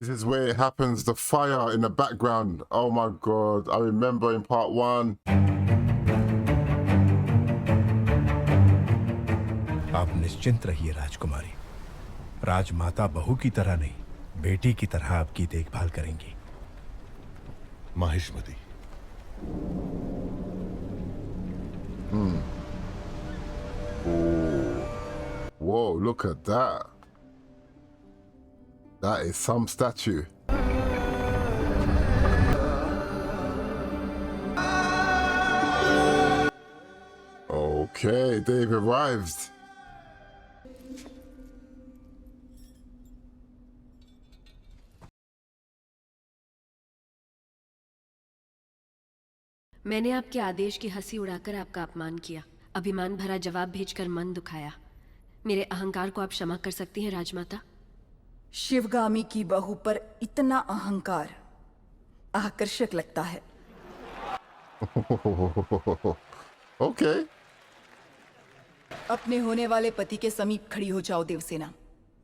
This is where it happens, the fire in the background. Oh my God, I remember in part 1. आप निश्चिंत रहिए राजकुमारी। राजमाता बहू की तरह नहीं, बेटी की तरह आपकी देखभाल करेंगी। Mahishmati. Whoa, look at that. That is some statue. Okay, they've arrived. मैंने आपके आदेश की हंसी उड़ाकर आपका अपमान किया, अभिमान भरा जवाब भेजकर मन दुखाया। मेरे अहंकार को आप क्षमा कर सकती हैं राजमाता? शिवगामी की बहू पर इतना अहंकार आकर्षक लगता है। Okay. अपने होने वाले पति के समीप खड़ी हो जाओ देवसेना।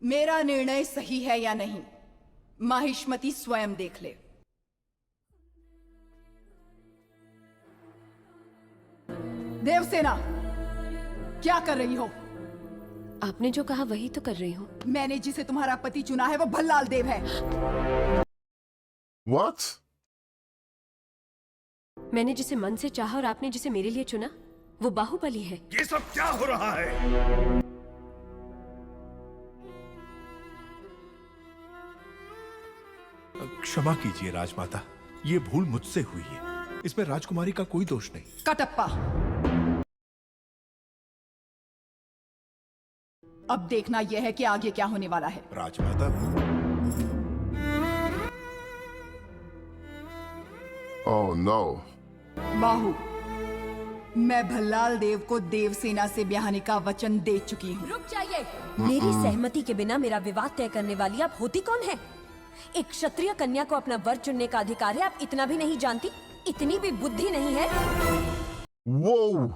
मेरा निर्णय सही है या नहीं, माहिष्मती स्वयं देख ले। देवसेना, क्या कर रही हो? आपने जो कहा वही तो कर रही हूँ। मैंने जिसे तुम्हारा पति चुना है वो भल्लाल देव है। What? मैंने जिसे मन से चाहा और आपने जिसे मेरे लिए चुना वो बाहुबली है। ये सब क्या हो रहा है? क्षमा कीजिए राजमाता, ये भूल मुझसे हुई है। इसमें राजकुमारी का कोई दोष नहीं। कटप्पा, अब देखना यह है कि आगे क्या होने वाला है। राजमाता, Oh no. बाहु, मैं भल्लाल देव को देवसेना से ब्याहने का वचन दे चुकी हूँ। रुक जाइए। मेरी सहमति के बिना मेरा विवाह तय करने वाली आप होती कौन है? एक क्षत्रिय कन्या को अपना वर चुनने का अधिकार है, आप इतना भी नहीं जानती? इतनी भी बुद्धि नहीं है? Whoa.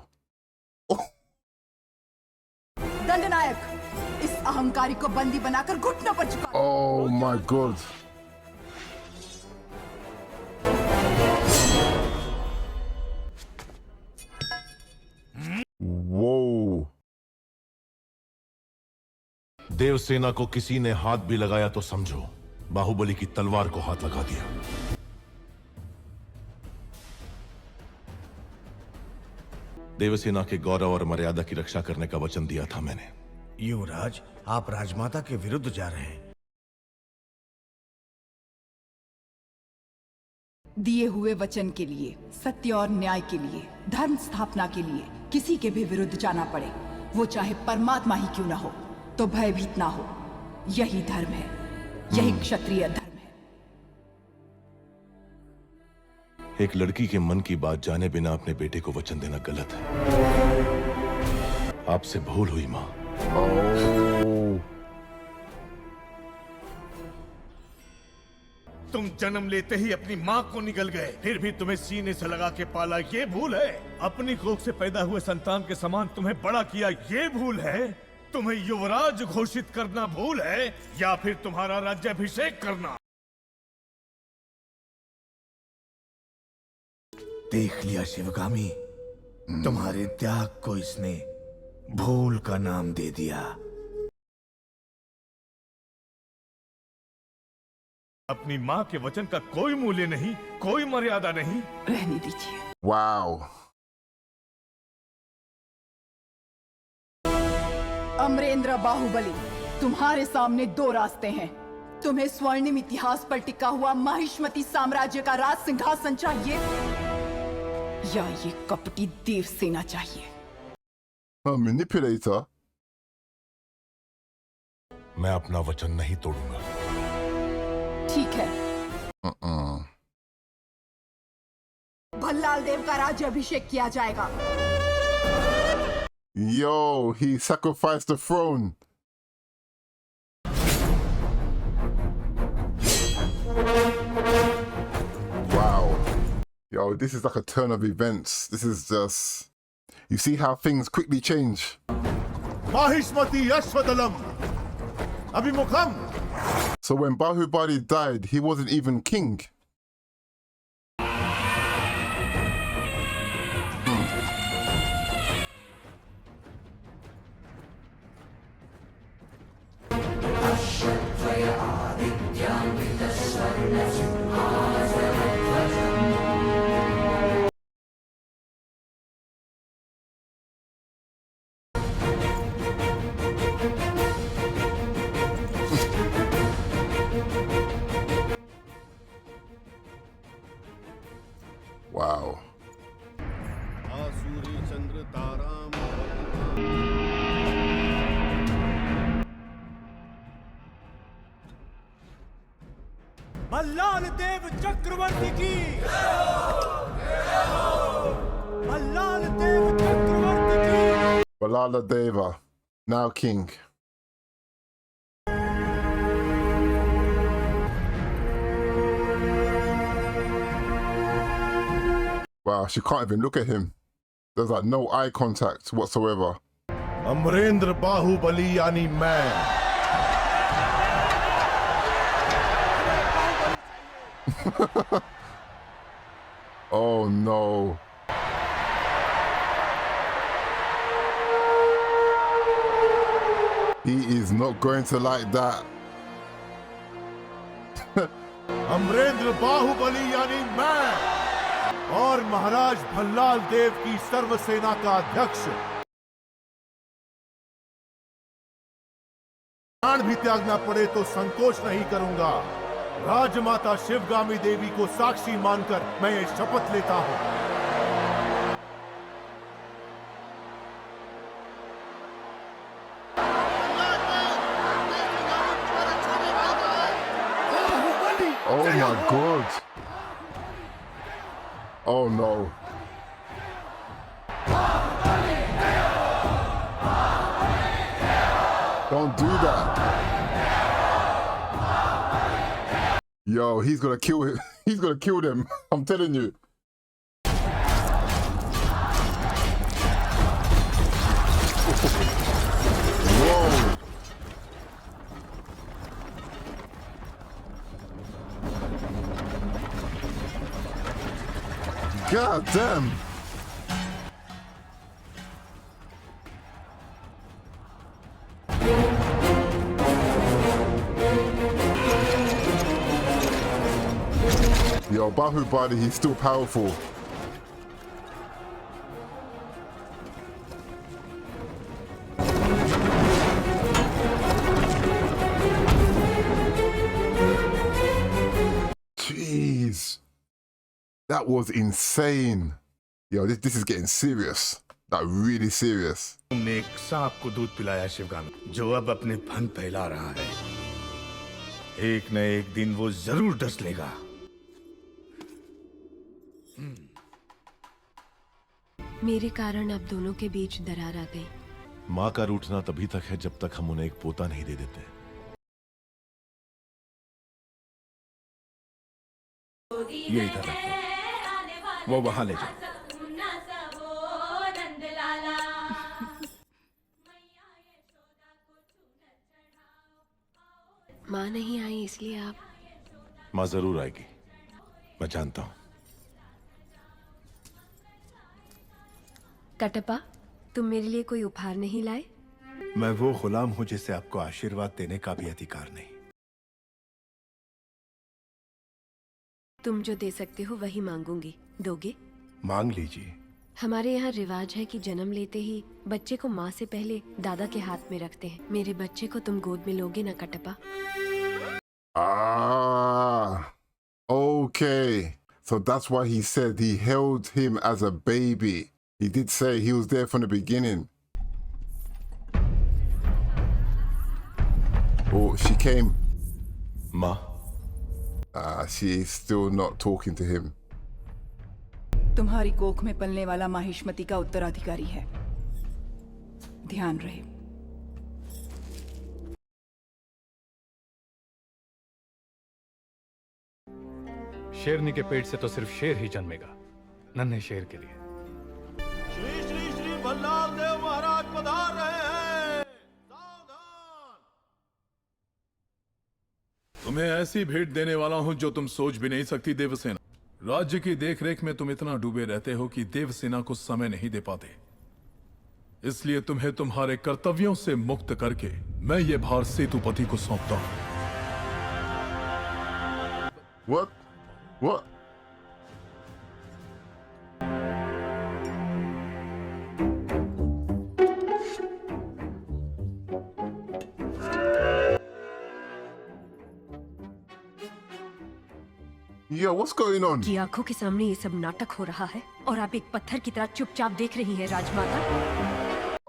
दंडनायक, इस अहंकारी को बंदी बनाकर घुटनों पर झुका। Oh my God. Whoa. Devasena को किसी ने हाथ भी लगाया तो समझो बाहुबली की तलवार को हाथ लगा दिया। देवसेना के गौरव और मर्यादा की रक्षा करने का वचन दिया था मैंने। युवराज, आप राजमाता के विरुद्ध जा रहे हैं। दिए हुए वचन के लिए, सत्य और न्याय के लिए, धर्म स्थापना के लिए किसी के भी विरुद्ध जाना पड़े, वो चाहे परमात्मा ही क्यों ना हो, तो भयभीत ना हो। यही धर्म है, यही क्षत्रिय धर्म है। एक लड़की के मन की बात जाने बिना अपने बेटे को वचन देना गलत है। आपसे भूल हुई मां। Oh. तुम जन्म लेते ही अपनी माँ को निगल गए, फिर भी तुम्हें सीने से लगा के पाला, ये भूल है? अपनी कोख से पैदा हुए संतान के समान तुम्हें बड़ा किया, ये भूल है? तुम्हें युवराज घोषित करना भूल है, या फिर तुम्हारा राज्याभिषेक करना? देख लिया शिवगामी, तुम्हारे त्याग को इसने भूल का नाम दे दिया। अपनी माँ के वचन का कोई मूल्य नहीं, कोई मर्यादा नहीं। रहने दीजिए। Wow. अमरेंद्र बाहुबली, तुम्हारे सामने दो रास्ते हैं। तुम्हें स्वर्णिम इतिहास पर टिका हुआ माहिष्मती साम्राज्य का राज सिंहासन चाहिए, या ये कपटी देवसेना चाहिए। A manipulator. मैं अपना वचन नहीं तोड़ूंगा। ठीक है, भल्लाल देव का राज्य अभिषेक किया जाएगा। Yo, he sacrificed the throne. Wow. Yo, this is like a turn of events. This is just... You see how things quickly change. Mahishmati अश्वदलम अभिमुखम। So when Bahubali died, he wasn't even king. Wow. मल्लाल देव चक्रवर्ती की मल्लाल देव चक्रवर्ती की Balala Deva, now king. Wow, she can't even look at him. There's like no eye contact whatsoever. Amarendra Baahubali यानी मैं। Oh no. He is not going to like that. Amarendra Baahubali यानी मैं और महाराज भल्लाल देव की सर्वसेना का अध्यक्ष प्राण भी त्यागना पड़े तो संकोच नहीं करूंगा। राजमाता शिवगामी देवी को साक्षी मानकर मैं ये शपथ लेता हूं। Oh my god. Oh no. Don't do that. Yo, he's gonna kill him. He's gonna kill them. I'm telling you. Whoa. God damn. Yo, Bahubali, he's still powerful. Jeez. That was insane. Yo, this is getting serious. Like really serious. तुमने एक सांप को दूध पिलाया शिवगामी, जो अब अपने fun फैला रहा है। एक न एक दिन वो जरूर डस लेगा। मेरे कारण अब दोनों के बीच दरार आ गई। माँ का रूठना तभी तक है जब तक हम उन्हें एक पोता नहीं दे देते। ये इधर रखो, वो वहां ले जाओ। माँ नहीं आई इसलिए आप। माँ जरूर आएगी, मैं जानता हूं। कटप्पा, तुम मेरे लिए कोई उपहार नहीं लाए? मैं वो गुलाम हूं जिसे आपको आशीर्वाद देने का भी अधिकार नहीं। तुम जो दे सकते हो वही मांगूंगी। दोगे? मांग लीजिए। हमारे यहाँ रिवाज है कि जन्म लेते ही बच्चे को माँ से पहले दादा के हाथ में रखते हैं। मेरे बच्चे को तुम गोद में लोगे ना Kattappa? Ah, okay. So that's why he said he held him as a baby. He did say he was there from the beginning. Oh, she came. माँ, She is still not talking to him. तुम्हारी कोख में पलने वाला माहिष्मति का उत्तराधिकारी है। ध्यान रहे। शेरनी के पेट से तो सिर्फ शेर ही जन्मेगा, नन्हे शेर के लिए। श्री श्री श्री भल्लाल देव महाराज पधार रहे हैं। सावधान। तुम्हें ऐसी भेंट देने वाला हूं जो तुम सोच भी नहीं सकती देवसेना। राज्य की देखरेख में तुम इतना डूबे रहते हो कि देवसेना को समय नहीं दे पाते। इसलिए तुम्हें तुम्हारे कर्तव्यों से मुक्त करके मैं ये भार सेतुपति को सौंपता हूं। What? Yo, what's going on? कि आंखों के सामने ये सब नाटक हो रहा है और आप एक पत्थर की तरह चुपचाप देख रही हैं राजमाता।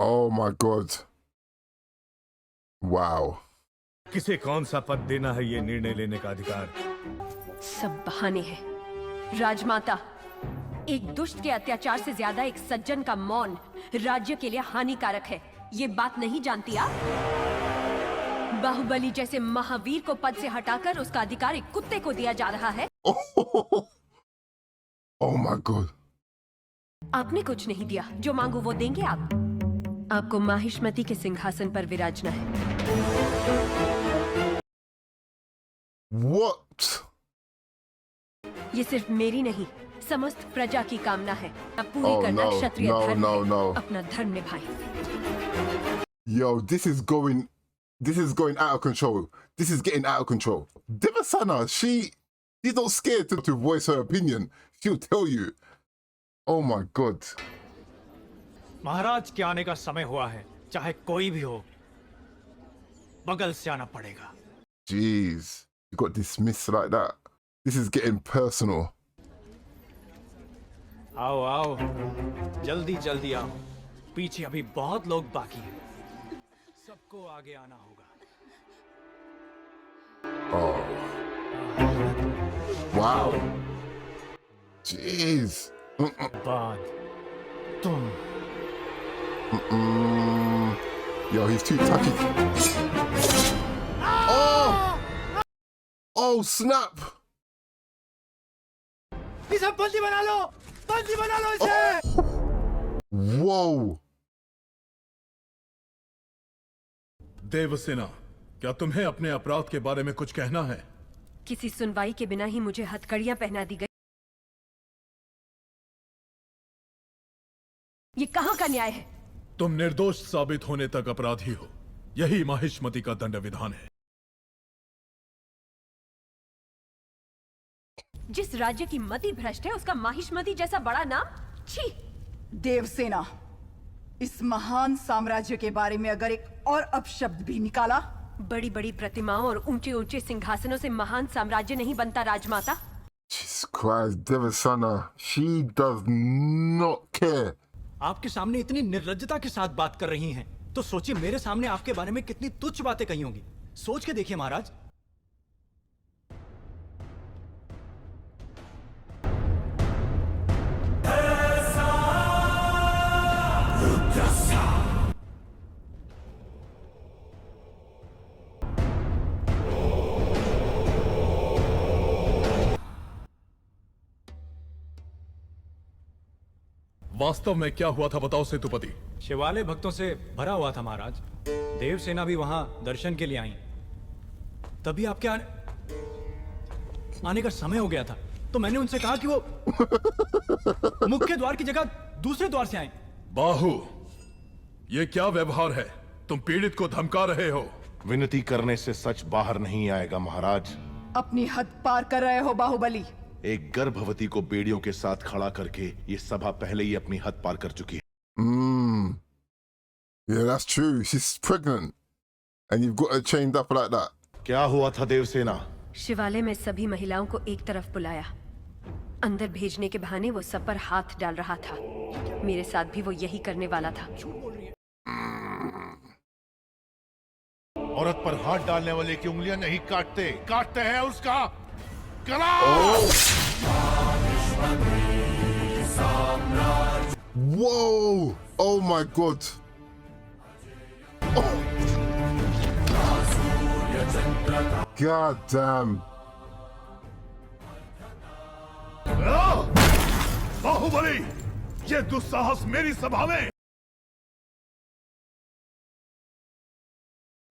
Oh my God. Wow. किसे कौन सा पद देना है ये निर्णय लेने का अधिकार? सब बहाने हैं राजमाता। एक दुष्ट के अत्याचार से ज्यादा एक सज्जन का मौन राज्य के लिए हानिकारक है। ये बात नहीं जानती आप? बाहुबली जैसे महावीर को पद से हटाकर उसका अधिकार एक कुत्ते को दिया जा रहा है। Oh my God. आपने कुछ नहीं दिया, जो मांगो वो देंगे आप। आपको माहिष्मति के सिंहासन पर विराजना है। What? ये सिर्फ मेरी नहीं, समस्त प्रजा की कामना है। अब पूरी Oh, करना no, क्षत्रिय no, धर्म no, है। no. अपना धर्म निभाएं। Yo, this is going out of control. This is getting out of control. Devasana, she's not scared to voice her opinion. She'll tell you. Oh my God. महाराज के आने का समय हुआ है, चाहे कोई भी हो, बगल से आना पड़ेगा। Jeez, you got dismissed like that. This is getting personal. आओ आओ, जल्दी जल्दी आओ, पीछे अभी बहुत लोग बाकी हैं। सबको आगे आना होगा। Oh. Wow. Jeez. बाद तुम। Yo, he's too touchy. Oh! Oh, snap! इसे बंदी बना लो, बंदी बना लो इसे। Whoa! देवसेना, क्या तुम्हें अपने अपराध के बारे में कुछ कहना है? किसी सुनवाई के बिना ही मुझे हथकड़ियां पहना दी गई। ये कहां का न्याय है? तुम निर्दोष साबित होने तक अपराधी हो। यही माहिष्मति का दंड विधान है। जिस राज्य की मति भ्रष्ट है उसका माहिष्मति जैसा बड़ा नाम? छी! देवसेना, इस महान साम्राज्य के बारे में अगर एक और अपशब्द भी निकाला, बड़ी बड़ी प्रतिमाओं और ऊंचे ऊंचे सिंहासनों से महान साम्राज्य नहीं बनता राजमाता। Jesus Christ, Devasana, she does not care. आपके सामने इतनी निर्लज्जता के साथ बात कर रही हैं, तो सोचिए मेरे सामने आपके बारे में कितनी तुच्छ बातें कही होंगी। सोच के देखिए महाराज। वास्तव में क्या हुआ था बताओ सेतुपति। शिवालय भक्तों से भरा हुआ था महाराज। देवसेना भी वहां दर्शन के लिए आई। तभी आपके आने का समय हो गया था, तो मैंने उनसे कहा कि वो मुख्य द्वार की जगह दूसरे द्वार से आए। बाहु, ये क्या व्यवहार है? तुम पीड़ित को धमका रहे हो। विनती करने से सच बाहर नहीं आएगा महाराज। अपनी हद पार कर रहे हो बाहुबली। एक गर्भवती को बेड़ियों के साथ खड़ा करके ये सभा पहले ही अपनी हद पार कर चुकी है। Yeah, that's true. She's pregnant. And you've got her chained up like that. क्या हुआ था देवसेना? शिवालय में सभी महिलाओं को एक तरफ बुलाया। अंदर भेजने के बहाने वो सब पर हाथ डाल रहा था। मेरे साथ भी वो यही करने वाला था। औरत पर हाथ डालने वाले की उंगलियां नहीं काटते, काटते हैं उसका गला। Whoa! Oh my God! Oh. God damn! Baahubali, ये दुस्साहस मेरी सभा में।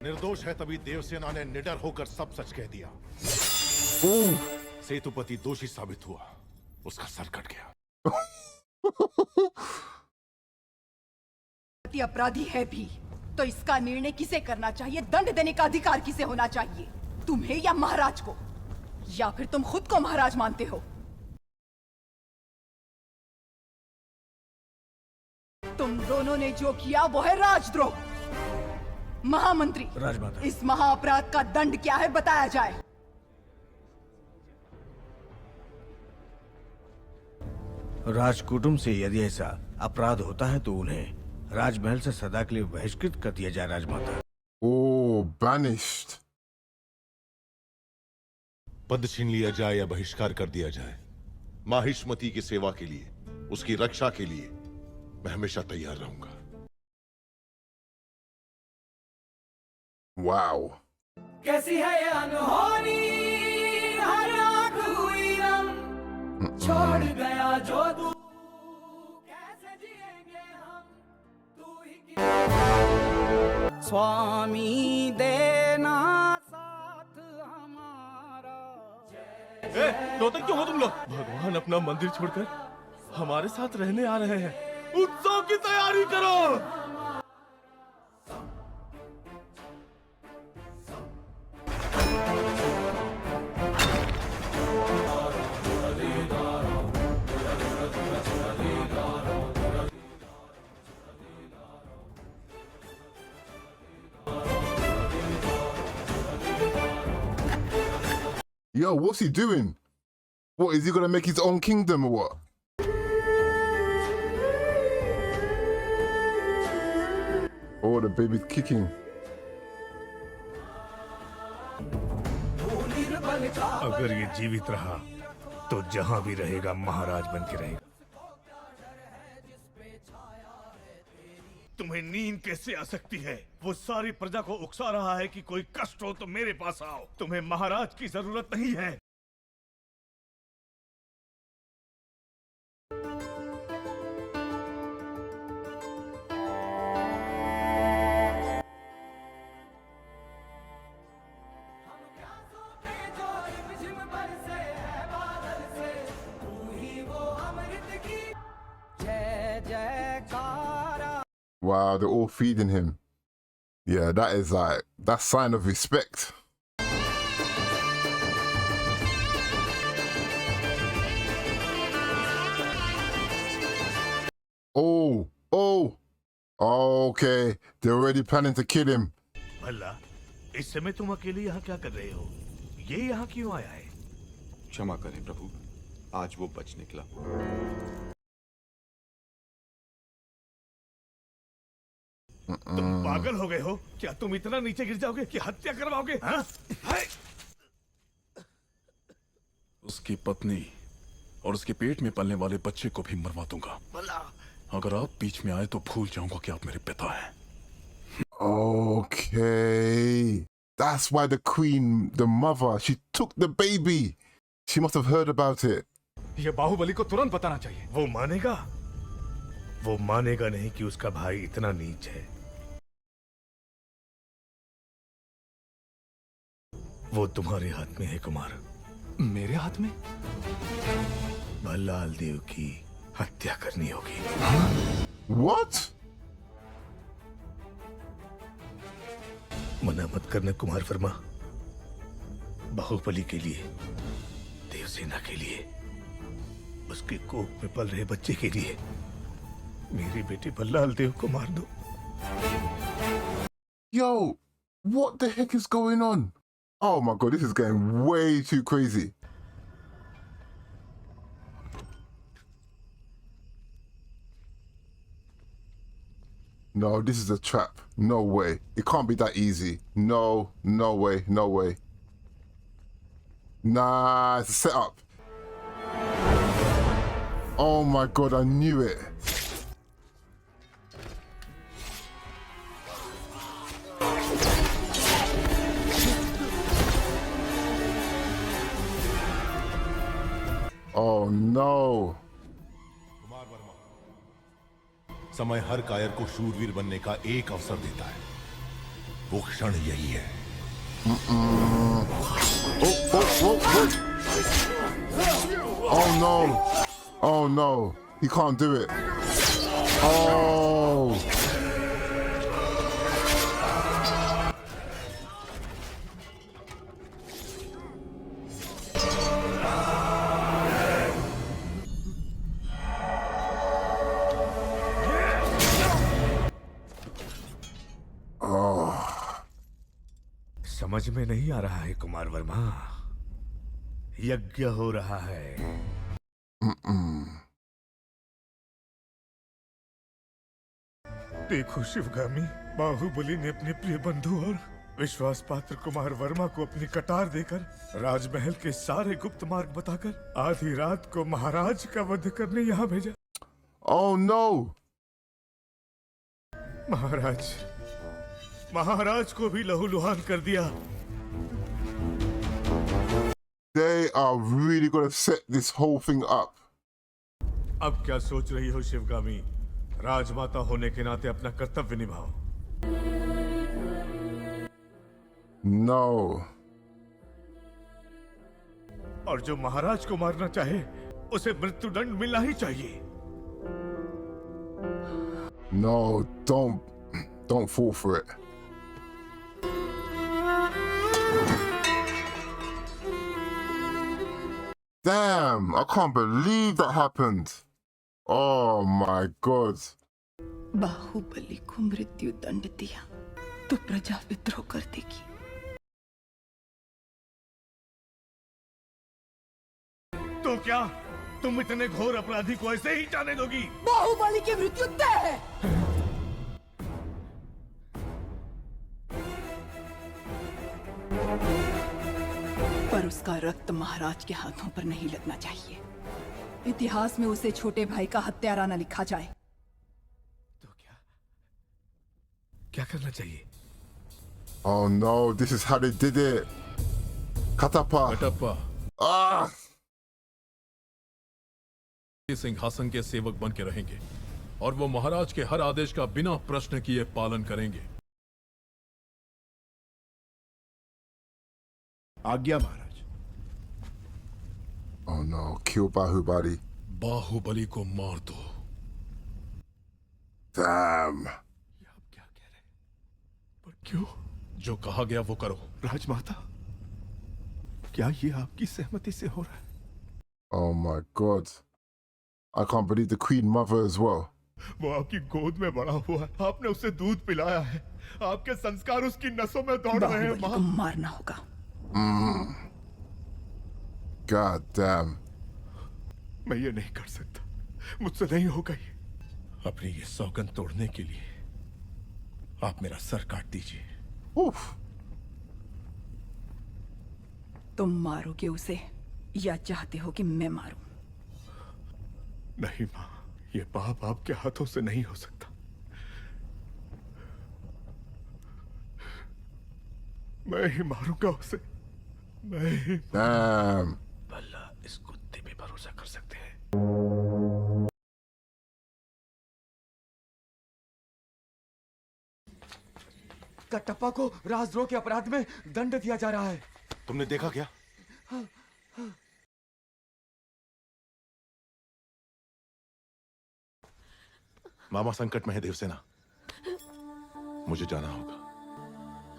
निर्दोष है तभी देवसेना ने निडर होकर सब सच कह दिया। सेतुपति दोषी साबित हुआ, उसका सर कट गया। अपराधी है भी तो इसका निर्णय किसे करना चाहिए, दंड देने का अधिकार किसे होना चाहिए, तुम्हें या महाराज को? या फिर तुम खुद को महाराज मानते हो? तुम दोनों ने जो किया वो है राजद्रोह। महामंत्री, राजमाता, इस महाअपराध का दंड क्या है बताया जाए। राजकुटुंब से यदि ऐसा अपराध होता है तो उन्हें राजमहल से सदा के लिए बहिष्कृत कर दिया जाए राजमाता। Oh, banished. पद छीन लिया जाए या बहिष्कार कर दिया जाए, माहिष्मती की सेवा के लिए, उसकी रक्षा के लिए मैं हमेशा तैयार रहूंगा। Wow. कैसी है ये अनहोनी, हर आंख हुई नम, छोड़ गया जो तू, कैसे जिएंगे हम, तू ही स्वामी देना साथ हमारा। तो तक क्यों हो तुम लोग? भगवान अपना मंदिर छोड़कर हमारे साथ रहने आ रहे हैं, उत्सव की तैयारी करो। Yo, what's he doing? What, is he gonna make his own kingdom or what? Oh, the baby's kicking. अगर ये जीवित रहा तो जहां भी रहेगा महाराज बन के रहेगा। तुम्हें नींद कैसे आ सकती है? वो सारी प्रजा को उकसा रहा है कि कोई कष्ट हो तो मेरे पास आओ। तुम्हें महाराज की जरूरत नहीं है। Wow, they're all feeding him. Yeah, that is like, that's sign of respect. Oh, okay. They're already planning to kill him. भला, इस समय तुम अकेले यहाँ क्या कर रहे हो? ये यहाँ क्यों आया है? क्षमा करें प्रभु, आज वो बच निकला। तुम पागल हो गए हो? क्या तुम इतना नीचे गिर जाओगे कि हत्या करवाओगे? हाँ? उसकी पत्नी और उसके पेट में पलने वाले बच्चे को भी मरवा दूंगा। अगर आप बीच में आए तो भूल जाऊंगा कि आप मेरे पिता हैं। Okay. That's why the queen, the mother, she took the baby. She must have heard about it. ये बाहुबली को तुरंत बताना चाहिए। वो मानेगा? वो मानेगा नहीं कि उसका भाई इतना नीच है। वो तुम्हारे हाथ में है कुमार। मेरे हाथ में? भल्लाल देव की हत्या करनी होगी। What? मना मत करना कुमार वर्मा। बाहुबली के लिए, देवसेना के लिए, उसके कोख में पल रहे बच्चे के लिए मेरे बेटे भल्लाल देव को मार दो। Yo, what the heck is going on? Oh my god, this is getting way too crazy. No, this is a trap. No way. It can't be that easy. No, no way, no way. Nah, it's a setup. Oh my god, I knew it. Oh no. Kumar Verma, समय हर कायर को शूरवीर बनने का एक अवसर देता है। वो क्षण यही है। Oh no! Oh no! He can't do it. Oh! समझ में नहीं आ रहा है कुमार वर्मा। यज्ञ हो रहा है। देखो शिवगामी, बाहुबली ने अपने प्रिय बंधु और विश्वास पात्र कुमार वर्मा को अपनी कटार देकर राजमहल के सारे गुप्त मार्ग बताकर आधी रात को महाराज का वध करने यहाँ भेजा। Oh no! महाराज को भी लहूलुहान कर दिया। They are really gonna set this whole thing up. अब क्या सोच रही हो शिवगामी? राजमाता होने के नाते अपना कर्तव्य निभाओ। No. और जो महाराज को मारना चाहे उसे मृत्युदंड मिलना ही चाहिए। No, don't fall for it. Damn, I can't believe that happened. Oh my God. Baahubali को मृत्यु दंड दिया तो प्रजा विद्रोह कर देगी। तो क्या तुम इतने घोर अपराधी को ऐसे ही जाने दोगी? बाहुबली की मृत्यु तय है। पर उसका रक्त महाराज के हाथों पर नहीं लगना चाहिए। इतिहास में उसे छोटे भाई का हत्यारा न लिखा जाए। तो क्या करना चाहिए? Oh no, this is how they did it. Katappa. Ah! सिंहासन के सेवक बन के रहेंगे और वो महाराज के हर आदेश का बिना प्रश्न किए पालन करेंगे। आज्ञा महाराज। Oh no, kill Bahubali. Baahubali को मार दो। Damn. आप क्या कह रहे? पर क्यों? जो कहा गया वो करो। राजमाता, क्या ये आपकी सहमति से हो रहा है? Oh my God. I can't believe the Queen Mother as well. वो आपकी गोद में बड़ा हुआ है। आपने उसे दूध पिलाया है। आपके संस्कार उसकी नसों में दौड़ रहे हैं। बाहुबली को मारना होगा। God damn. मैं ये नहीं कर सकता, मुझसे नहीं होगा ये। अपनी ये सौगंध तोड़ने के लिए आप मेरा सर काट दीजिए। Oof. तुम मारोगे उसे या चाहते हो कि मैं मारूं? नहीं मां, ये पाप आपके हाथों से नहीं हो सकता। मैं ही मारूंगा उसे। मैं ही। Damn. भला इस कुत्ते पे भरोसा कर सकते हैं? कटप्पा को राजद्रोह के अपराध में दंड दिया जा रहा है। तुमने देखा क्या? मामा संकट में है देवसेना, मुझे जाना होगा।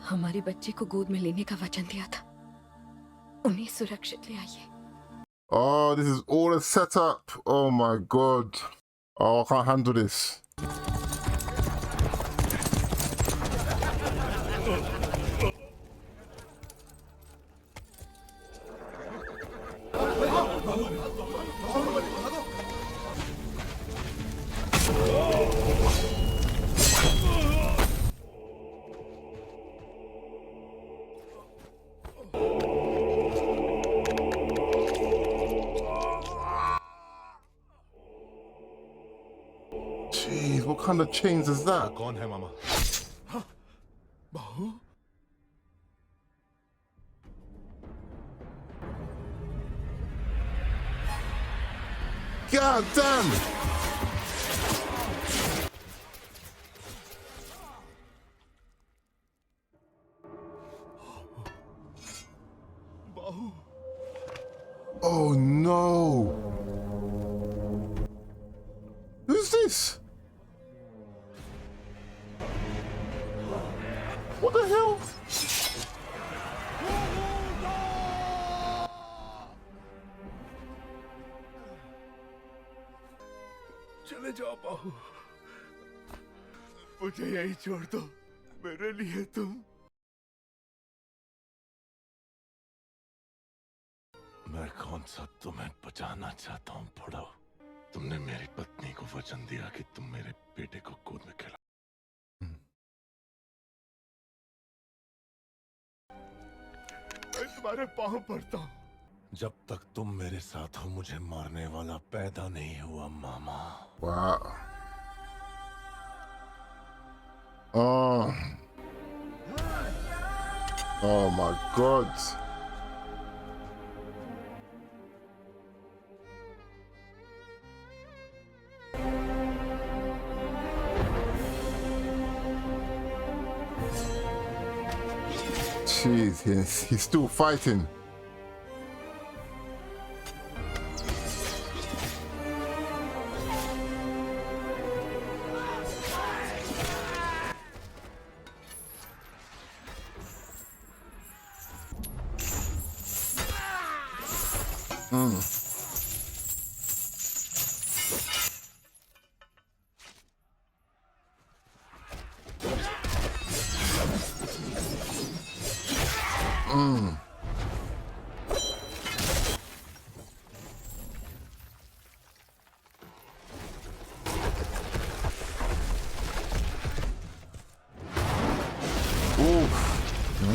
हमारे बच्चे को गोद में लेने का वचन दिया था, उन्हें सुरक्षित ले आइए। Oh, this is all a setup. Oh my God. Oh, I can't handle this. Jeez, what kind of chains is that? कौन है मामा? बाहु? God damn! Oh no! Who's this? What the hell? चले जाओ बाहू, मुझे यही छोड़ दो, मेरे लिए तुम। मैं कौन सा तुम्हें बचाना चाहता हूँ बुढ़ो? तुमने मेरी पत्नी को वचन दिया कि तुम मेरे बेटे को गोद में खिला। मैं तुम्हारे पाँव पड़ता हूँ। जब तक तुम मेरे साथ हो मुझे मारने वाला पैदा नहीं हुआ मामा। Wow. Oh. Oh my God. Jeez, he's still fighting.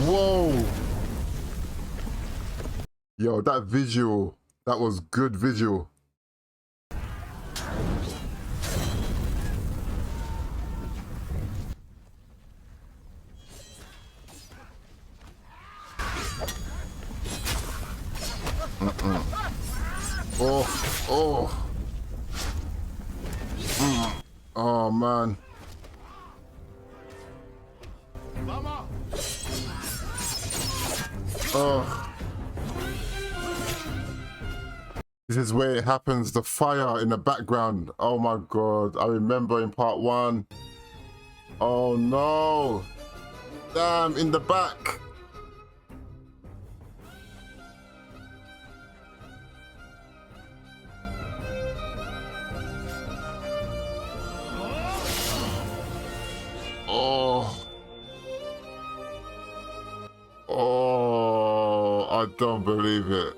Whoa! Yo, that visual, that was good visual. Oh. Oh man. Oh. This is where it happens, the fire in the background. Oh my God, I remember in part 1. Oh no. Damn, in the back. Oh, I don't believe it.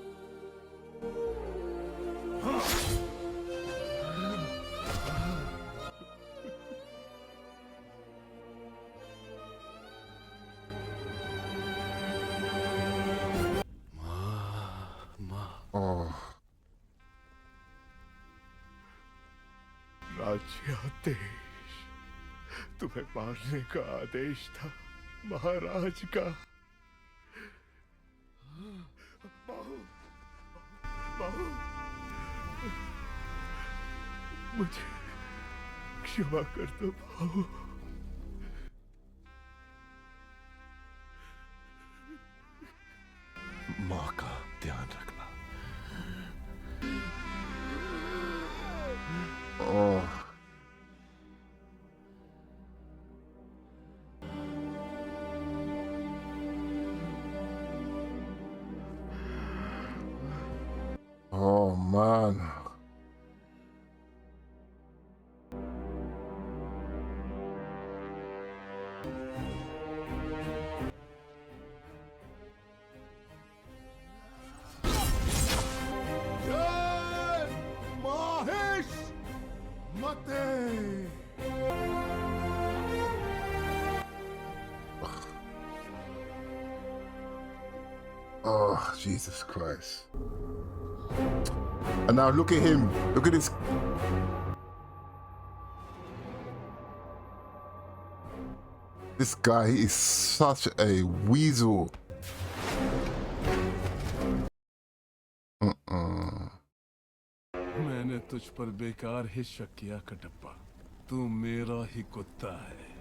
Oh. राज्याधीश, तुम्हें मारने का आदेश था महाराज का। बाहू, बाहू, मुझे क्षमा कर दो बाहू। माँ का ध्यान रखना। Oh. Oh man. माहिश मते। Oh, Jesus Christ. And now look at him. Look at this. This guy is such a weasel. मैंने तुझ पर बेकार ही शक किया कटप्पा। तू मेरा ही कुत्ता है।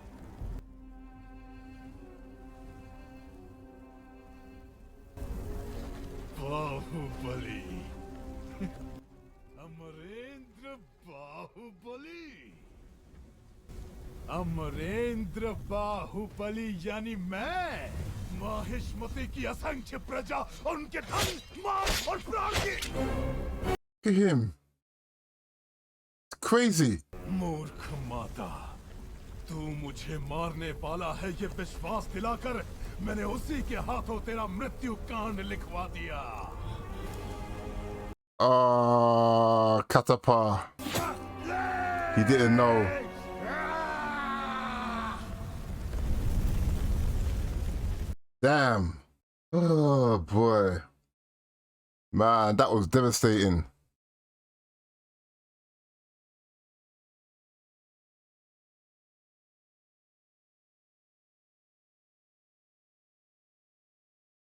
बाहुबली। अमरेंद्र बाहुबली यानी मैं माहिष्मती की असंख्य प्रजा और उनके धन मान और प्राण की Look at him. It's crazy. मूर्ख माता, तू मुझे मारने वाला है ये विश्वास दिलाकर मैंने उसी के हाथों तेरा मृत्यु कांड लिखवा दिया। Katapa. He didn't know. Damn. Oh boy. Man, that was devastating.